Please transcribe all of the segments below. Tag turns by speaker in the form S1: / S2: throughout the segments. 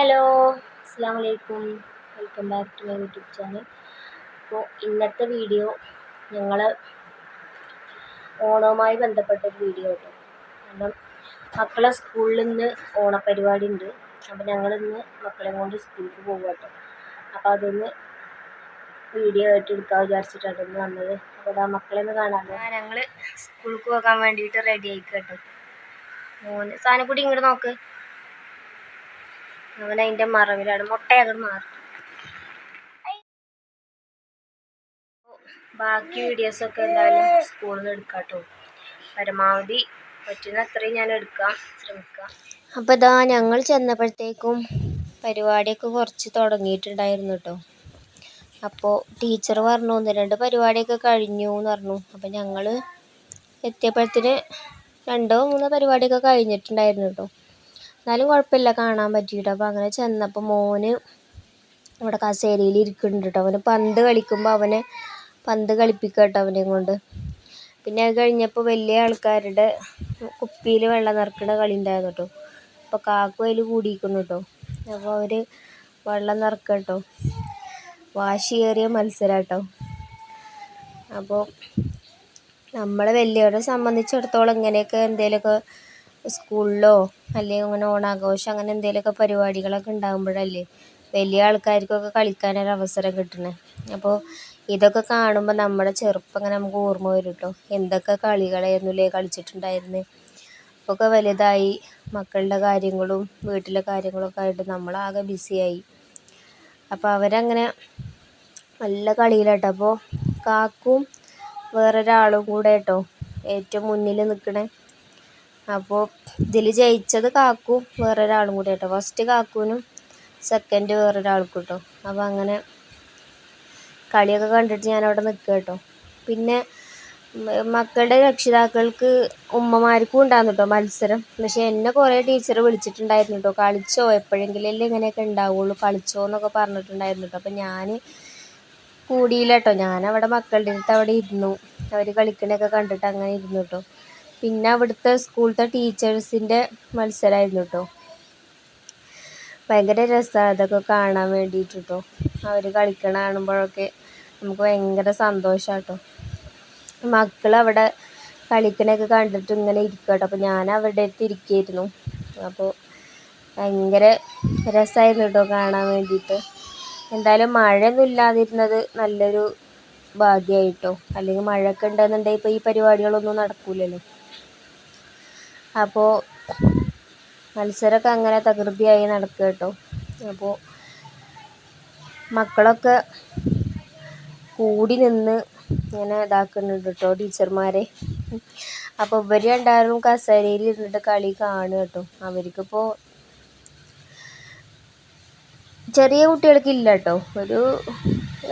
S1: Hello, അസ്സാം വലൈക്കും. Welcome back to my YouTube channel. അപ്പോൾ ഇന്നത്തെ വീഡിയോ ഞങ്ങൾ ഓണവുമായി ബന്ധപ്പെട്ടൊരു വീഡിയോ കേട്ടോ. കാരണം മക്കളെ സ്കൂളിൽ നിന്ന് ഓണപ്പരിപാടി ഉണ്ട്. അപ്പോൾ ഞങ്ങളിന്ന് മക്കളെ കൊണ്ട് സ്കൂളിലേക്ക് പോകുക കേട്ടോ. അപ്പോൾ അതൊന്ന് വീഡിയോ ആയിട്ട് എടുക്കാൻ വിചാരിച്ചിട്ടാണ് ഇന്ന് വന്നത്. അപ്പോൾ അതാ മക്കളെ ഒന്ന് കാണാമല്ലോ. ഞങ്ങൾ സ്കൂളിലേക്ക് പോകാൻ വേണ്ടിയിട്ട് റെഡി ആയിക്കുക കേട്ടോ. മോന് സാധനക്കൂടി ഇങ്ങോട്ട് നോക്ക്. അവൻ അതിൻ്റെ മറവിലാണ്. മുട്ടയങ്ങോട്ട് മാറി. ബാക്കി വീഡിയോസൊക്കെ എന്തായാലും സ്കൂളിൽ നിന്ന് എടുക്കാം കേട്ടോ. പരമാവധി പറ്റുന്ന അത്രയും ഞാൻ എടുക്കാൻ ശ്രമിക്കാം. അപ്പോൾ ഇതാ ഞങ്ങൾ ചെന്നപ്പോഴത്തേക്കും പരിപാടിയൊക്കെ കുറച്ച് തുടങ്ങിയിട്ടുണ്ടായിരുന്നു കേട്ടോ. അപ്പോൾ ടീച്ചർ പറഞ്ഞു 1-2 പരിപാടിയൊക്കെ കഴിഞ്ഞു എന്ന് പറഞ്ഞു. അപ്പോൾ ഞങ്ങൾ എത്തിയപ്പോഴത്തേന് 2-3 പരിപാടിയൊക്കെ കഴിഞ്ഞിട്ടുണ്ടായിരുന്നു കേട്ടോ. എന്നാലും കുഴപ്പമില്ല, കാണാൻ പറ്റിയിട്ട്. അപ്പോൾ അങ്ങനെ ചെന്നപ്പോൾ മോന് അവിടെ കസേരയിൽ ഇരിക്കുന്നുണ്ട് കേട്ടോ. അവന് പന്ത് കളിക്കുമ്പോൾ അവനെ പന്ത് കളിപ്പിക്കുക കേട്ടോ അവനെയും കൊണ്ട്. പിന്നെ അത് കഴിഞ്ഞപ്പോൾ വലിയ ആൾക്കാരുടെ കുപ്പിയിൽ വെള്ളം നിറക്കുന്ന കളി ഉണ്ടായിരുന്നു കേട്ടോ. അപ്പോൾ കാക്കു അതിൽ കൂടിയിരിക്കുന്നു കേട്ടോ. അപ്പോൾ അവർ വെള്ളം നിറക്കുക കേട്ടോ. വാശിയേറിയ മത്സരം കേട്ടോ. അപ്പോൾ നമ്മളെ വലിയവരെ സംബന്ധിച്ചിടത്തോളം ഇങ്ങനെയൊക്കെ എന്തെങ്കിലുമൊക്കെ സ്കൂളിലോ അല്ലെങ്കിൽ അങ്ങനെ ഓണാഘോഷം അങ്ങനെ എന്തെങ്കിലുമൊക്കെ പരിപാടികളൊക്കെ ഉണ്ടാകുമ്പോഴല്ലേ വലിയ ആൾക്കാർക്കൊക്കെ കളിക്കാനൊരു അവസരം കിട്ടണേ. അപ്പോൾ ഇതൊക്കെ കാണുമ്പോൾ നമ്മുടെ ചെറുപ്പം അങ്ങനെ നമുക്ക് ഓർമ്മ വരും കേട്ടോ. എന്തൊക്കെ കളികളായിരുന്നില്ലേ കളിച്ചിട്ടുണ്ടായിരുന്നത്. ഒക്കെ വലുതായി മക്കളുടെ കാര്യങ്ങളും വീട്ടിലെ കാര്യങ്ങളൊക്കെ ആയിട്ട് നമ്മളാകെ ബിസിയായി. അപ്പോൾ അവരങ്ങനെ നല്ല കളിയിലാട്ടോ. അപ്പോൾ കാക്കും വേറൊരാളും കൂടെ കേട്ടോ ഏറ്റവും മുന്നിൽ നിൽക്കണേ. അപ്പോൾ ഇതിൽ ജയിച്ചത് കാക്കും വേറൊരാളും കൂടെ കേട്ടോ. ഫസ്റ്റ് കാക്കുവിനും സെക്കൻഡ് വേറൊരാൾക്കും കേട്ടോ. അപ്പോൾ അങ്ങനെ കളിയൊക്കെ കണ്ടിട്ട് ഞാനവിടെ നിൽക്കുക കേട്ടോ. പിന്നെ മക്കളുടെ രക്ഷിതാക്കൾക്ക് ഉമ്മമാർക്കും ഉണ്ടായിരുന്നു കേട്ടോ മത്സരം. പക്ഷേ എന്നെ കുറേ ടീച്ചർ വിളിച്ചിട്ടുണ്ടായിരുന്നു കേട്ടോ. കളിച്ചോ, എപ്പോഴെങ്കിലും അല്ലേ ഇങ്ങനെയൊക്കെ ഉണ്ടാവുള്ളൂ, കളിച്ചോ എന്നൊക്കെ പറഞ്ഞിട്ടുണ്ടായിരുന്നു കേട്ടോ. അപ്പോൾ ഞാൻ കൂടിയില്ല കേട്ടോ. ഞാനവിടെ മക്കളുടെ അടുത്ത് അവിടെ ഇരുന്നു. അവർ കളിക്കണൊക്കെ കണ്ടിട്ട് അങ്ങനെ ഇരുന്നു കേട്ടോ. പിന്നെ അവിടുത്തെ സ്കൂളത്തെ ടീച്ചേഴ്സിൻ്റെ മത്സരമായിരുന്നു കേട്ടോ. ഭയങ്കര രസമാണ് അതൊക്കെ കാണാൻ വേണ്ടിയിട്ട് കേട്ടോ. അവർ കളിക്കണ കാണുമ്പോഴൊക്കെ നമുക്ക് ഭയങ്കര സന്തോഷമാണ് കേട്ടോ. മക്കളവിടെ കളിക്കണൊക്കെ കണ്ടിട്ട് ഇങ്ങനെ ഇരിക്കുക കേട്ടോ. അപ്പോൾ ഞാൻ അവരുടെ അടുത്ത് ഇരിക്കുകയായിരുന്നു. അപ്പോൾ ഭയങ്കര രസമായിരുന്നു കേട്ടോ കാണാൻ വേണ്ടിയിട്ട്. എന്തായാലും മഴയൊന്നും ഇല്ലാതിരുന്നത് നല്ലൊരു ഭാഗ്യമായിട്ടോ. അല്ലെങ്കിൽ മഴയൊക്കെ ഉണ്ടെന്നുണ്ടെങ്കിൽ ഇപ്പോൾ ഈ പരിപാടികളൊന്നും നടക്കൂലല്ലോ. അപ്പോൾ മത്സരമൊക്കെ അങ്ങനെ തകൃതിയായി നടക്കുക കേട്ടോ. അപ്പോൾ മക്കളൊക്കെ കൂടി നിന്ന് ഇങ്ങനെ ഇതാക്കുന്നുണ്ട് കേട്ടോ ടീച്ചർമാരെ. അപ്പോൾ ഇവർ രണ്ടാളും കസേരയിൽ ഇരുന്നിട്ട് കളി കാണുക കേട്ടോ. അവർക്കിപ്പോൾ ചെറിയ കുട്ടികൾക്കില്ല കേട്ടോ. ഒരു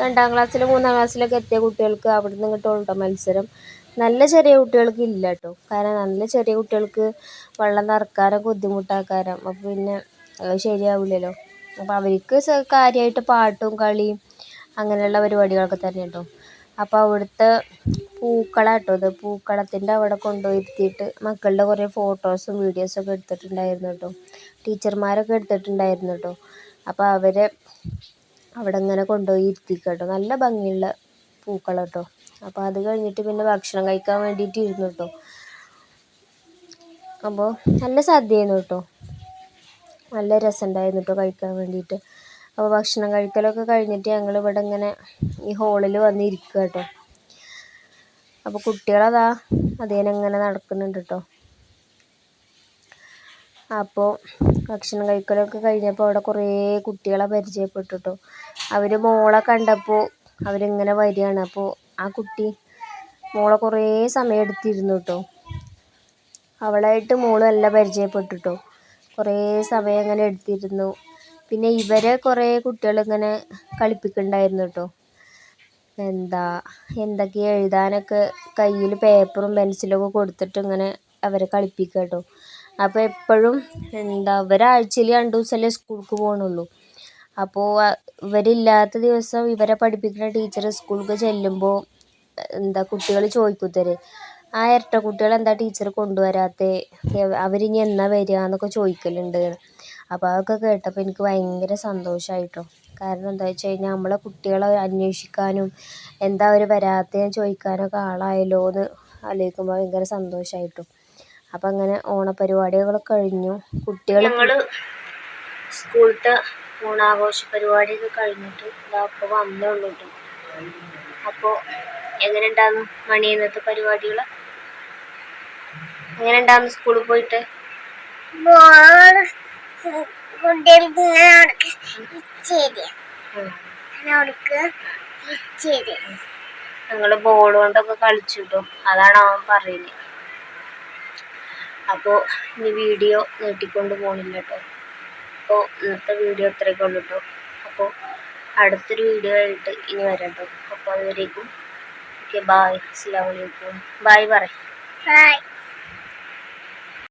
S1: 2ാം ക്ലാസ്സിലും 3ാം ക്ലാസ്സിലൊക്കെ എത്തിയ കുട്ടികൾക്ക് അവിടെ നിന്ന് ഇങ്ങോട്ടുള്ള കേട്ടോ മത്സരം. നല്ല ചെറിയ കുട്ടികൾക്ക് ഇല്ല കേട്ടോ. കാരണം നല്ല ചെറിയ കുട്ടികൾക്ക് വെള്ളം നിറക്കാനൊക്കെ ബുദ്ധിമുട്ടാക്കാരം. അപ്പോൾ പിന്നെ അത് ശരിയാവില്ലല്ലോ. അപ്പോൾ അവർക്ക് കാര്യമായിട്ട് പാട്ടും കളിയും അങ്ങനെയുള്ള പരിപാടികളൊക്കെ തന്നെ കേട്ടോ. അപ്പോൾ അവിടുത്തെ പൂക്കളം കേട്ടോ. ഇത് പൂക്കളത്തിൻ്റെ അവിടെ കൊണ്ടുപോയിരുത്തിയിട്ട് മക്കളുടെ കുറേ ഫോട്ടോസും വീഡിയോസൊക്കെ എടുത്തിട്ടുണ്ടായിരുന്നു കേട്ടോ. ടീച്ചർമാരൊക്കെ എടുത്തിട്ടുണ്ടായിരുന്നു കേട്ടോ. അപ്പോൾ അവരെ അവിടെ ഇങ്ങനെ കൊണ്ടുപോയി ഇരുത്തിക്കുക കേട്ടോ. നല്ല ഭംഗിയുള്ള പൂക്കളം കേട്ടോ. അപ്പോൾ അത് കഴിഞ്ഞിട്ട് പിന്നെ ഭക്ഷണം കഴിക്കാൻ വേണ്ടിയിട്ട് ഇരുന്നു കേട്ടോ. അപ്പോൾ നല്ല സദ്യയായിരുന്നു കേട്ടോ. നല്ല രസമുണ്ടായിരുന്നു കേട്ടോ കഴിക്കാൻ വേണ്ടിയിട്ട്. അപ്പോൾ ഭക്ഷണം കഴിക്കലൊക്കെ കഴിഞ്ഞിട്ട് ഞങ്ങൾ ഇവിടെ ഇങ്ങനെ ഈ ഹാളിൽ വന്നിരിക്കുക കേട്ടോ. അപ്പോൾ കുട്ടികളതാ അതേനെങ്ങനെ നടക്കുന്നുണ്ട് കേട്ടോ. അപ്പോൾ ഭക്ഷണം കഴിക്കലൊക്കെ കഴിഞ്ഞപ്പോൾ അവിടെ കുറേ കുട്ടികളെ പരിചയപ്പെട്ടു കേട്ടോ. അവർ മോളെ കണ്ടപ്പോൾ അവരിങ്ങനെ വരികയാണ്. അപ്പോൾ ആ കുട്ടി മോളെ കുറേ സമയം എടുത്തിരുന്നു കേട്ടോ. അവളായിട്ട് മോള് നല്ല പരിചയപ്പെട്ടു കേട്ടോ. കുറേ സമയം ഇങ്ങനെ എടുത്തിരുന്നു. പിന്നെ ഇവരെ കുറേ കുട്ടികൾ ഇങ്ങനെ കളിപ്പിക്കുന്നുണ്ടായിരുന്നു കേട്ടോ. എന്തൊക്കെയോ എഴുതാനൊക്കെ കയ്യിൽ പേപ്പറും പെൻസിലൊക്കെ കൊടുത്തിട്ട് ഇങ്ങനെ അവരെ കളിപ്പിക്കുക കേട്ടോ. അപ്പോൾ എപ്പോഴും ഒരാഴ്ചയിൽ 2 ദിവസമല്ലേ സ്കൂൾക്ക് പോകണുള്ളൂ. അപ്പോൾ ഇവരില്ലാത്ത ദിവസം ഇവരെ പഠിപ്പിക്കുന്ന ടീച്ചർ സ്കൂൾക്ക് ചെല്ലുമ്പോൾ കുട്ടികൾ ചോദിക്കുത്തരെ ആ ഇരട്ട കുട്ടികൾ എന്താ ടീച്ചർ കൊണ്ടുവരാത്തത്, അവരിനി എന്നാ വരിക എന്നൊക്കെ ചോദിക്കലുണ്ട്. അപ്പോൾ അതൊക്കെ കേട്ടപ്പോൾ എനിക്ക് ഭയങ്കര സന്തോഷമായിട്ടോ. കാരണം എന്താ വെച്ച് കഴിഞ്ഞാൽ നമ്മളെ കുട്ടികളെ അന്വേഷിക്കാനും എന്താ അവർ വരാത്തതെന്ന് ചോദിക്കാനൊക്കെ ആളായല്ലോ എന്ന് ആലോചിക്കുമ്പോൾ ഭയങ്കര സന്തോഷമായിട്ടോ. അപ്പം അങ്ങനെ ഓണപരിപാടികളൊക്കെ കഴിഞ്ഞു. ഞങ്ങൾ സ്കൂളത്തെ ഓണാഘോഷ പരിപാടിയൊക്കെ കഴിഞ്ഞിട്ട് അപ്പോൾ വന്നേ ഉള്ളൂ കേട്ടോ. അപ്പോൾ എങ്ങനെ ഉണ്ടായിരുന്നു മണി ഇന്നത്തെ പരിപാടികൾ? എങ്ങനെ ഉണ്ടായിരുന്നു സ്കൂളിൽ പോയിട്ട്? ഞങ്ങള് ബോൾ കൊണ്ടൊക്കെ കളിച്ചു കേട്ടോ. അതാണ് അവൻ പറയുന്നത്. അപ്പോൾ ഇനി വീഡിയോ നീട്ടിക്കൊണ്ട് പോകണില്ല കേട്ടോ. അപ്പോൾ ഇന്നത്തെ വീഡിയോ ഇത്രയൊക്കെ ഉള്ളൂ കേട്ടോ. അപ്പോൾ അടുത്തൊരു വീഡിയോ ആയിട്ട് ഇനി വരാം കേട്ടോ. അപ്പോൾ അതുവരേക്കും ഓക്കെ, ബായ്, അസ്സലാമു അലൈക്കും. ബായ് പറ.